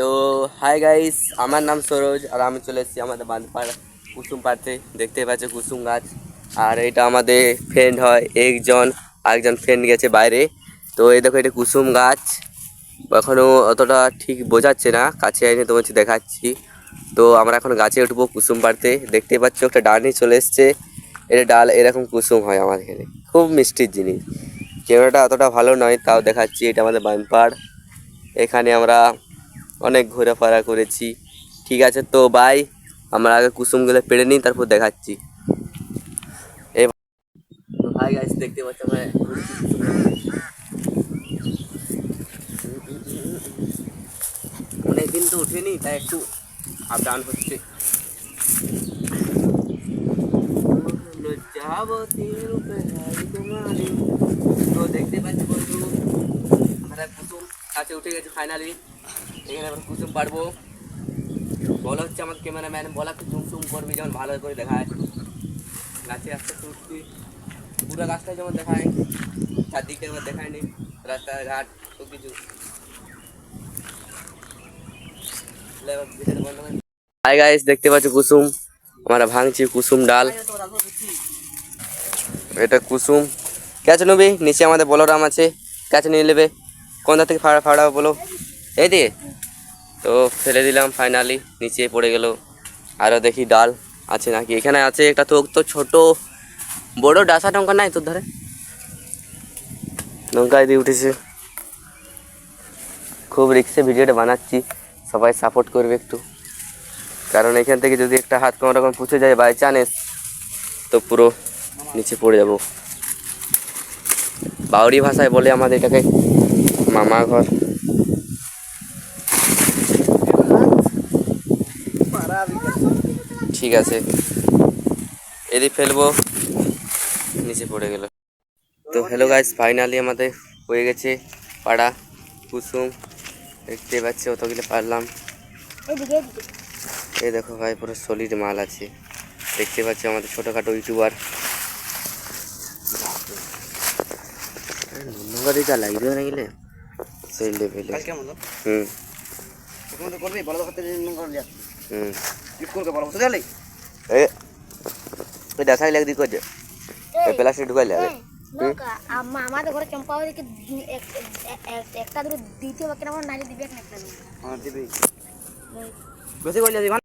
তো hi guys, আমার নাম সরোজ আর আমি চলে এসেছি আমাদের বাঁধপাড়া কুসুম পাড়তে। দেখতে পাচ্ছ কুসুম গাছ। আর এটা আমাদের ফ্রেন্ড হয় আরেকজন ফ্রেন্ড গেছে বাইরে। তো এই দেখো এটা কুসুম গাছ, এখনও অতটা ঠিক বোঝাচ্ছে না, কাছে এনে তোমার দেখাচ্ছি। তো আমরা এখন গাছে উঠবো কুসুম পাড়তে। দেখতে পাচ্ছ একটা ডালই চলে এসছে, এটা ডাল এরকম কুসুম হয় আমাদের এখানে, খুব মিষ্টির জিনিস। ক্যামেরাটা অতটা ভালো নয়, তাও দেখাচ্ছি। এটা আমাদের বাঁধপাড়, এখানে আমরা অনেক ঘোরাফেরা করেছি। ঠিক আছে, তো বাই, আমরা আগে কুসুমগুলো পেড়ে নিই, তারপর দেখাচ্ছি। এই ভাই গাইস, দেখতে পাচ্ছ আমরা অনেকদিন তো উঠেনি, তাই একটু আপ ডাউন হচ্ছে। তো দেখতে পাচ্ছি বন্ধু, আমরা কুসুম কাছে উঠে গেছি ফাইনালি। এখানে আমরা কুসুম পারবো। বলা হচ্ছে আমার ক্যামেরাম্যান, বলা একটু জুম জুম করবি যেমন ভালো করে দেখায়। গাছে আস্তে আস্তে উঠছি, পুরো গাছটা যেমন দেখায়, চারদিকটা এবার দেখায়নি, রাস্তাঘাট সব কিছু। হাই গাইস, দেখতে পাচ্ছ কুসুম, আমরা ভাঙছি কুসুম ডাল। এটা কুসুম ক্যাচ নেবে, নিচে আমাদের বলরাম আছে, ক্যাচ নিয়ে নেবে। কোনটা থেকে ফাড়াবো বলো? এই দিয়ে। তো ফেলে দিলাম, ফাইনালি নিচে পড়ে গেল। আরও দেখি ডাল আছে নাকি, এখানে আছে একটা। তো ছোট বড় ডাসা নৌকা নাই তোর ধারে? নৌকায় দিয়ে উঠেছে। খুব রিক্সে ভিডিওটা বানাচ্ছি, সবাই সাপোর্ট করবে একটু, কারণ এখান থেকে যদি একটা হাত কোনো রকম পুছে যায় বাই চান্স, তো পুরো নিচে পড়ে যাব। বাউরি ভাষায় বলে আমাদের এটাকে মামা ঘর। ঠিক আছে, এদিকে ফেলবো, নিচে পড়ে গেল। তো হ্যালো গাইস, ফাইনালি আমাদের হয়ে গেছে পাড়া কুসুম। দেখতে পাচ্ছি অতগুলো পারলাম। এই দেখো ভাই, পুরো সলিড মাল আছে। দেখতে পাচ্ছি আমাদের ছোটোখাটো ইউটিউবার। দিকা লাগবে না গেলে সেই লেভেলে। দেখাই লাগদি কই প্লাস্টিক ঢুকাই লাগে। আমাদের ঘরে চম্পা একটা দুটো দিতে হবে, কেন নারী দিবে না? বেশি